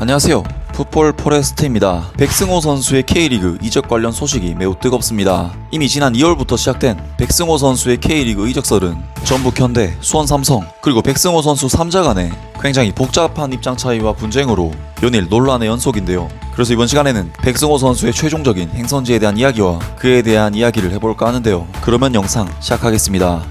안녕하세요. 풋볼 포레스트입니다. 백승호 선수의 K리그 이적 관련 소식이 매우 뜨겁습니다. 이미 지난 2월부터 시작된 백승호 선수의 K리그 이적설은 전북 현대, 수원 삼성, 그리고 백승호 선수 3자 간의 굉장히 복잡한 입장 차이와 분쟁으로 연일 논란의 연속인데요. 그래서 이번 시간에는 백승호 선수의 최종적인 행선지에 대한 이야기와 그에 대한 이야기를 해볼까 하는데요. 그러면 영상 시작하겠습니다.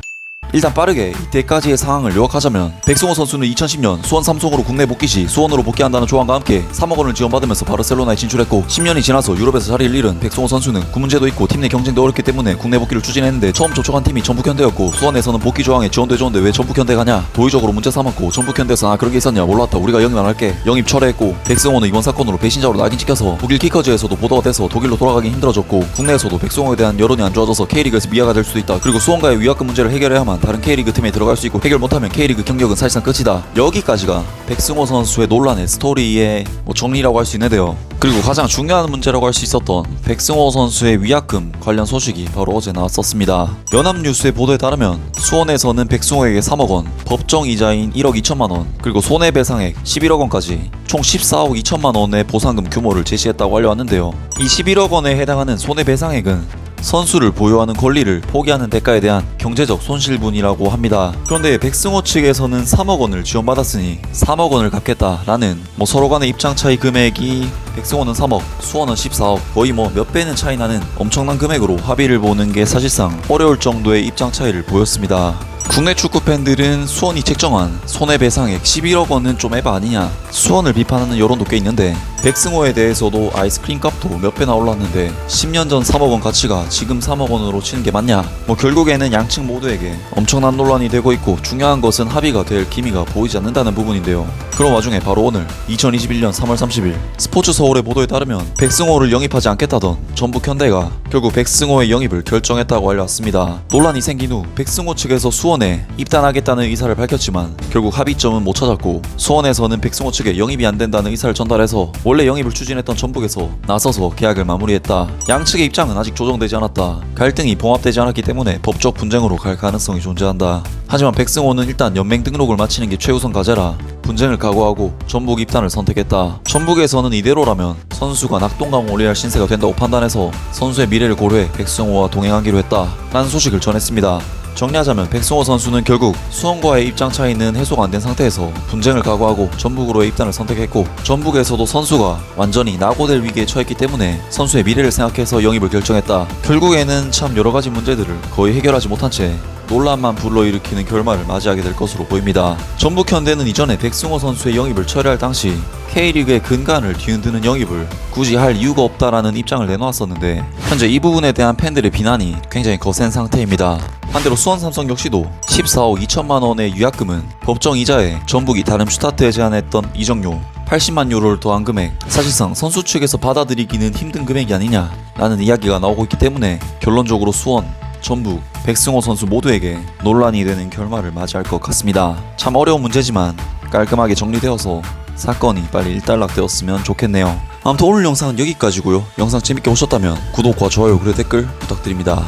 일단 빠르게 이때까지의 상황을 요약하자면 백승호 선수는 2010년 수원 삼성으로 국내 복귀 시 수원으로 복귀한다는 조항과 함께 3억 원을 지원받으면서 바르셀로나에 진출했고 10년이 지나서 유럽에서 자리를 잃은 백승호 선수는 구 문제도 있고 팀 내 경쟁도 어렵기 때문에 국내 복귀를 추진했는데 처음 접촉한 팀이 전북현대였고 수원에서는 복귀 조항에 지원도 해줬는데 왜 전북현대 가냐 도의적으로 문제 삼았고 전북현대에서 그런 게 있었냐 몰랐다 우리가 영입 안 할게 영입 철회했고 백승호는 이번 사건으로 배신자로 낙인 찍혀서 독일 키커즈에서도 보도가 돼서 독일로 돌아가기 힘들어졌고 국내에서도 백승호에 대한 여론이 안 좋아져서 K리그에서 미아가 될 수도 있다. 그리고 수원과의 위약금 문제를 해결해야만 다른 K리그 팀에 들어갈 수 있고 해결 못하면 K리그 경력은 사실상 끝이다. 여기까지가 백승호 선수의 논란의 스토리의 정리라고 할 수 있는데요. 그리고 가장 중요한 문제라고 할 수 있었던 백승호 선수의 위약금 관련 소식이 바로 어제 나왔었습니다. 연합뉴스의 보도에 따르면 수원에서는 백승호에게 3억 원, 법정 이자인 1억 2천만 원, 그리고 손해배상액 11억 원까지 총 14억 2천만 원의 보상금 규모를 제시했다고 알려왔는데요. 이 11억 원에 해당하는 손해배상액은 선수를 보유하는 권리를 포기하는 대가에 대한 경제적 손실분이라고 합니다. 그런데 백승호 측에서는 3억 원을 지원받았으니 3억 원을 갚겠다라는 서로 간의 입장 차이 금액이 백승호는 3억, 수원은 14억, 거의 몇 배는 차이 나는 엄청난 금액으로 합의를 보는 게 사실상 어려울 정도의 입장 차이를 보였습니다. 국내 축구 팬들은 수원이 책정한 손해배상액 11억 원은 좀 에바 아니냐 수원을 비판하는 여론도 꽤 있는데 백승호에 대해서도 아이스크림 값도 몇 배나 올랐는데 10년 전 3억 원 가치가 지금 3억 원으로 치는 게 맞냐 결국에는 양측 모두에게 엄청난 논란이 되고 있고 중요한 것은 합의가 될 기미가 보이지 않는다는 부분인데요. 그런 와중에 바로 오늘 2021년 3월 30일 스포츠 서울의 보도에 따르면 백승호를 영입하지 않겠다던 전북 현대가 결국 백승호의 영입을 결정했다고 알려왔습니다. 논란이 생긴 후 백승호 측에서 수원에 입단하겠다는 의사를 밝혔지만 결국 합의점은 못 찾았고 수원에서는 백승호 측에 영입이 안 된다는 의사를 전달해서 원래 영입을 추진했던 전북에서 나서서 계약을 마무리했다. 양측의 입장은 아직 조정되지 않았다. 갈등이 봉합되지 않았기 때문에 법적 분쟁으로 갈 가능성이 존재한다. 하지만 백승호는 일단 연맹 등록을 마치는 게 최우선 과제라 분쟁을 각오하고 전북 입단을 선택했다. 전북에서는 이대로라면 선수가 낙동강 올리알 신세가 된다고 판단해서 선수의 미래를 고려해 백승호와 동행하기로 했다 라는 소식을 전했습니다. 정리하자면 백승호 선수는 결국 수원과의 입장 차이는 해소가 안 된 상태에서 분쟁을 각오하고 전북으로의 입단을 선택했고 전북에서도 선수가 완전히 낙오될 위기에 처했기 때문에 선수의 미래를 생각해서 영입을 결정했다. 결국에는 참 여러가지 문제들을 거의 해결하지 못한 채 논란만 불러일으키는 결말을 맞이하게 될 것으로 보입니다. 전북 현대는 이전에 백승호 선수의 영입을 철회할 당시 K리그의 근간을 뒤흔드는 영입을 굳이 할 이유가 없다라는 입장을 내놓았었는데 현재 이 부분에 대한 팬들의 비난이 굉장히 거센 상태입니다. 반대로 수원 삼성 역시도 14억 2천만 원의 위약금은 법정 이자에 전북이 다른 슈타트에 제안했던 이적료 80만 유로를 더한 금액 사실상 선수 측에서 받아들이기는 힘든 금액이 아니냐 라는 이야기가 나오고 있기 때문에 결론적으로 수원, 전북, 백승호 선수 모두에게 논란이 되는 결말을 맞이할 것 같습니다. 참 어려운 문제지만 깔끔하게 정리되어서 사건이 빨리 일단락되었으면 좋겠네요. 아무튼 오늘 영상은 여기까지고요. 영상 재밌게 보셨다면 구독과 좋아요 그리고 댓글 부탁드립니다.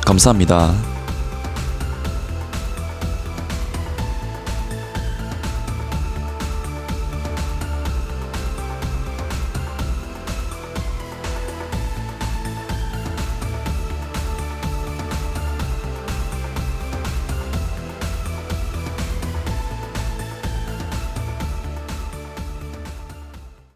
감사합니다.